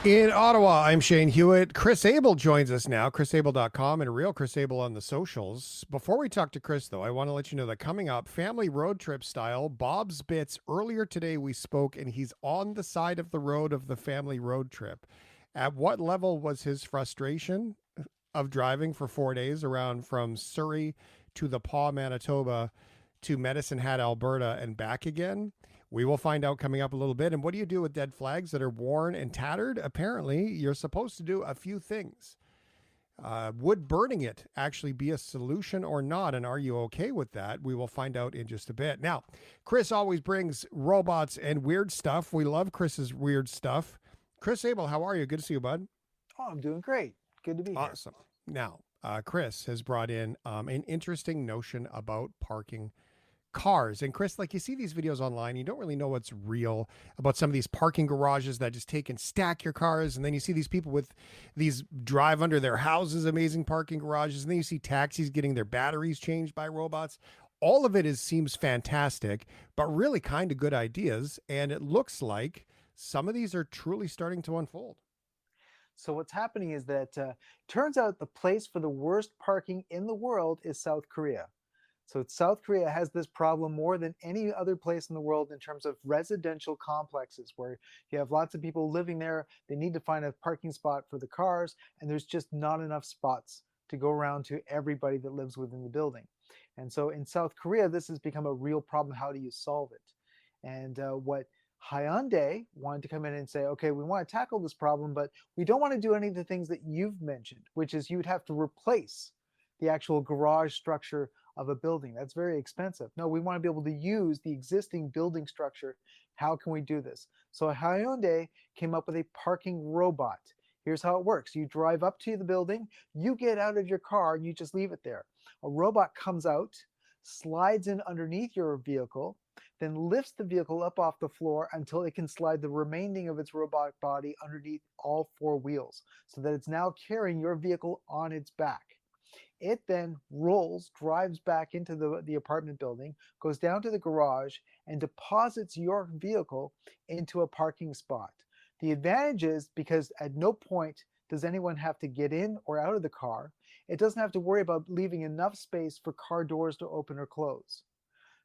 In Ottawa, I'm Shane Hewitt. Chris Abel joins us now, chrisabel.com and real Chris Abel on the socials. Before we talk to Chris, though, I want to let you know that coming up, family road trip style, Bob's Bits. Earlier today, we spoke, and he's on the side of the road of the family road trip. At what level was his frustration of driving for 4 days around from Surrey to the Paw, Manitoba to Medicine Hat, Alberta, and back again? We will find out coming up a little bit. And what do you do with dead flags that are worn and tattered? Apparently, you're supposed to do a few things. Would burning it actually be a solution or not? And are you okay with that? We will find out in just a bit. Now, Chris always brings robots and weird stuff. We love Chris's weird stuff. Chris Abel, how are you? Good to see you, bud. Oh, I'm doing great. Good to be here. Awesome. Now, Chris has brought in an interesting notion about parking cars. And Chris, like you see these videos online, you don't really know what's real about some of these parking garages that just take and stack your cars. And then you see these people with these drive under their houses, amazing parking garages. And then you see taxis getting their batteries changed by robots. All of it seems fantastic, but really kind of good ideas. And it looks like some of these are truly starting to unfold. So what's happening is that turns out the place for the worst parking in the world is South Korea. So South Korea has this problem more than any other place in the world in terms of residential complexes where you have lots of people living there. They need to find a parking spot for the cars, and there's just not enough spots to go around to everybody that lives within the building. And so in South Korea, this has become a real problem. How do you solve it? And what Hyundai wanted to come in and say, okay, we want to tackle this problem, but we don't want to do any of the things that you've mentioned, which is you would have to replace the actual garage structure of a building. That's very expensive. No, we want to be able to use the existing building structure. How can we do this? So Hyundai came up with a parking robot. Here's how it works. You drive up to the building, you get out of your car, and you just leave it there. A robot comes out, slides in underneath your vehicle, then lifts the vehicle up off the floor until it can slide the remaining of its robot body underneath all four wheels so that it's now carrying your vehicle on its back. It then rolls, drives back into the apartment building, goes down to the garage, and deposits your vehicle into a parking spot. The advantage is because at no point does anyone have to get in or out of the car. It doesn't have to worry about leaving enough space for car doors to open or close.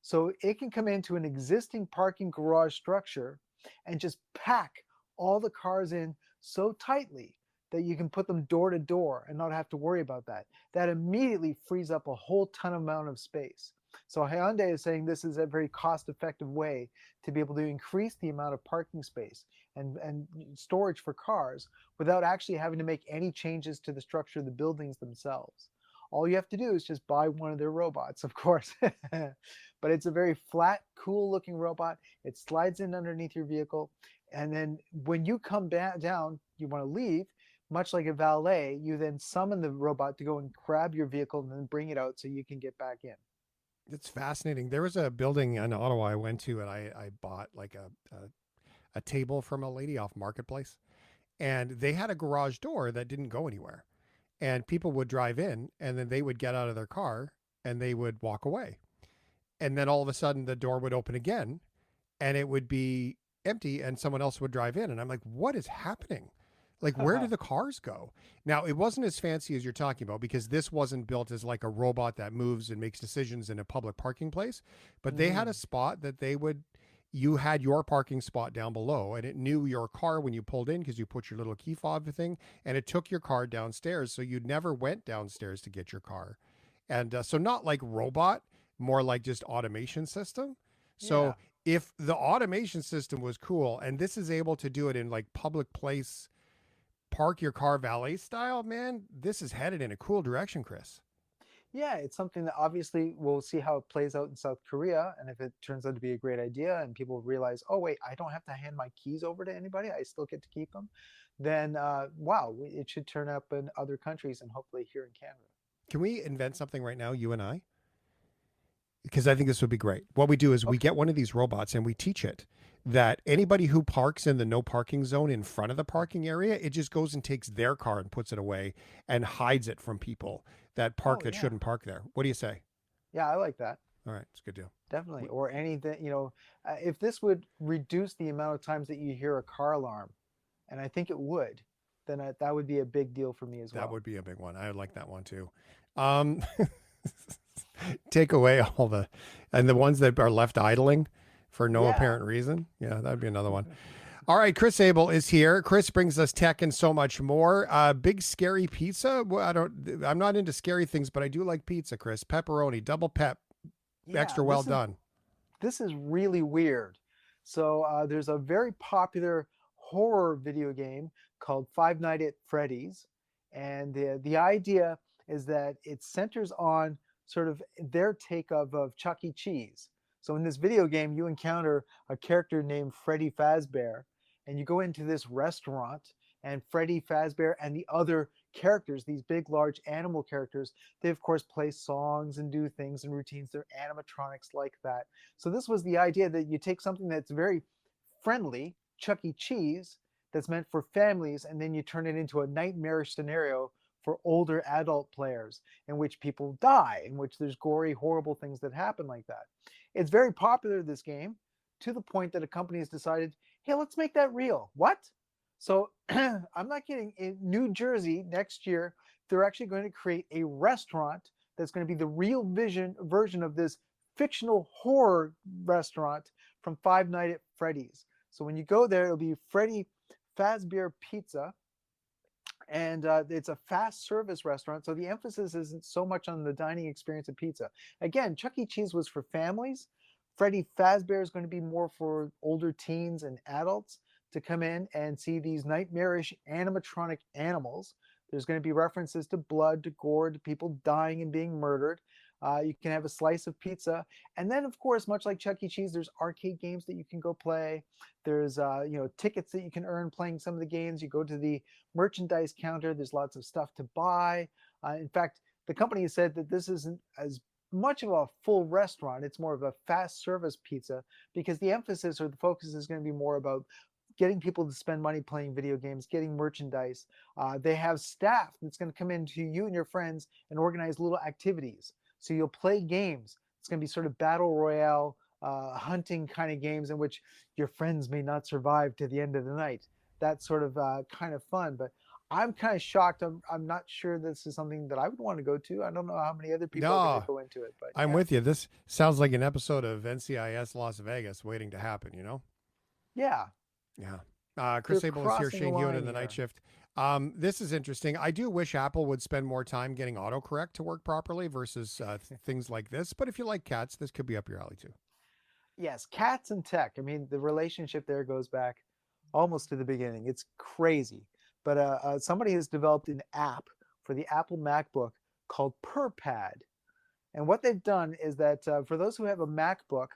So it can come into an existing parking garage structure and just pack all the cars in so tightly that you can put them door to door and not have to worry about that. That immediately frees up a whole ton amount of space. So Hyundai is saying this is a very cost-effective way to be able to increase the amount of parking space and storage for cars without actually having to make any changes to the structure of the buildings themselves. All you have to do is just buy one of their robots, of course. But it's a very flat, cool looking robot. It slides in underneath your vehicle. And then when you come back down, you want to leave, much like a valet, you then summon the robot to go and grab your vehicle and then bring it out so you can get back in. It's fascinating. There was a building in Ottawa I went to, and I bought like a table from a lady off Marketplace, and they had a garage door that didn't go anywhere. And people would drive in, and then they would get out of their car and they would walk away. And then all of a sudden, the door would open again, and it would be empty, and someone else would drive in. And I'm like, what is happening? Like, where do the cars go? Now, it wasn't as fancy as you're talking about because this wasn't built as like a robot that moves and makes decisions in a public parking place. But they had a Mm. spot that you had your parking spot down below and it knew your car when you pulled in because you put your little key fob thing and it took your car downstairs. So you never went downstairs to get your car. And so, not like robot, more like just automation system. Yeah. So, if the automation system was cool and this is able to do it in like public place park your car valet style, man, this is headed in a cool direction, Chris. Yeah, it's something that obviously we'll see how it plays out in South Korea. And if it turns out to be a great idea and people realize, oh, wait, I don't have to hand my keys over to anybody, I still get to keep them, then wow, it should turn up in other countries and hopefully here in Canada. Can we invent something right now, you and I? Because I think this would be great. What we do is we Okay. get one of these robots and we teach it that anybody who parks in the no parking zone in front of the parking area, it just goes and takes their car and puts it away and hides it from people that park Oh, that yeah. shouldn't park there. What do you say? Yeah, I like that. All right, it's a good deal. Definitely. Or anything, if this would reduce the amount of times that you hear a car alarm and I think it would, then that would be a big deal for me as That well. would be a big one. I would like that one too. Um, take away all the and the ones that are left idling for no Yeah. apparent reason. Yeah, that'd be another one. All right, Chris Abel is here. Chris brings us tech and so much more. Big scary pizza. Well, I'm not into scary things, but I do like pizza. Chris, pepperoni, double pep, Yeah, extra well done. this is really weird. So there's a very popular horror video game called Five Nights at Freddy's, and the idea is that it centers on sort of their take of Chuck E. Cheese. So in this video game, you encounter a character named Freddy Fazbear, and you go into this restaurant, and Freddy Fazbear and the other characters, these big, large animal characters, they of course play songs and do things and routines. They're animatronics like that. So this was the idea that you take something that's very friendly, Chuck E. Cheese, that's meant for families, and then you turn it into a nightmarish scenario for older adult players in which people die, in which there's gory, horrible things that happen like that. It's very popular, this game, to the point that a company has decided, hey, let's make that real. What? So I'm not kidding. In New Jersey next year, they're actually going to create a restaurant that's going to be the real version of this fictional horror restaurant from Five Nights at Freddy's. So when you go there, it'll be Freddy Fazbear Pizza, and it's a fast service restaurant. So the emphasis isn't so much on the dining experience of pizza. Again, Chuck E. Cheese was for families. Freddy Fazbear is going to be more for older teens and adults to come in and see these nightmarish animatronic animals. There's going to be references to blood, to gore, to people dying and being murdered. You can have a slice of pizza, and then, of course, much like Chuck E. Cheese, there's arcade games that you can go play. There's tickets that you can earn playing some of the games. You go to the merchandise counter. There's lots of stuff to buy. In fact, the company has said that this isn't as much of a full restaurant. It's more of a fast service pizza because the emphasis or the focus is going to be more about getting people to spend money playing video games, getting merchandise. They have staff that's going to come in to you and your friends and organize little activities. So you'll play games. It's going to be sort of battle royale, hunting kind of games in which your friends may not survive to the end of the night. That's sort of kind of fun. But I'm kind of shocked. I'm not sure this is something that I would want to go to. I don't know how many other people are going to No, go into it, but I'm yeah, with you. This sounds like an episode of NCIS Las Vegas waiting to happen, you know? yeah, Yeah. they're Chris Abel is here, crossing a Shane Hewitt in line the night here. shift. This is interesting. I do wish Apple would spend more time getting autocorrect to work properly versus things like this. But if you like cats, this could be up your alley too. Yes, cats and tech. I mean, the relationship there goes back almost to the beginning. It's crazy. But somebody has developed an app for the Apple MacBook called Purr. And what they've done is that for those who have a MacBook,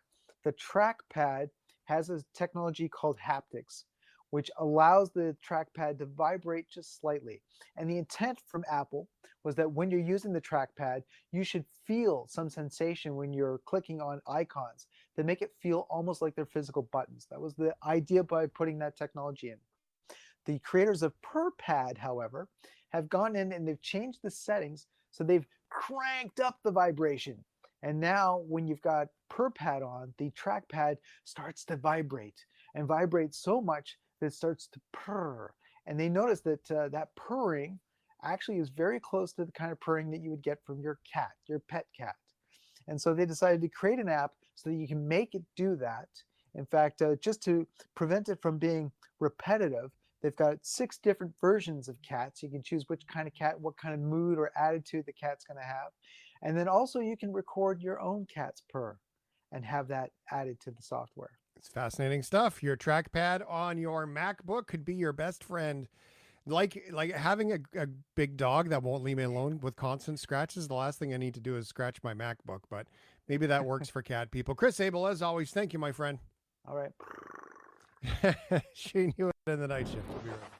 the trackpad has a technology called haptics, which allows the trackpad to vibrate just slightly. And the intent from Apple was that when you're using the trackpad, you should feel some sensation when you're clicking on icons that make it feel almost like they're physical buttons. That was the idea by putting that technology in. The creators of PurrPad, however, have gone in and they've changed the settings, so they've cranked up the vibration. And now when you've got PurrPad on, the trackpad starts to vibrate and vibrate so much that it starts to purr. And they notice that that purring actually is very close to the kind of purring that you would get from your cat, your pet cat. And so they decided to create an app so that you can make it do that. In fact, just to prevent it from being repetitive, they've got 6 different versions of cats. You can choose which kind of cat, what kind of mood or attitude the cat's going to have. And then also you can record your own cat's purr and have that added to the software. It's fascinating stuff. Your trackpad on your MacBook could be your best friend. Like having a big dog that won't leave me alone with constant scratches. The last thing I need to do is scratch my MacBook, but maybe that works for cat people. Chris Abel, as always, thank you, my friend. All right. Shane Hewitt in the night shift. We'll be right back.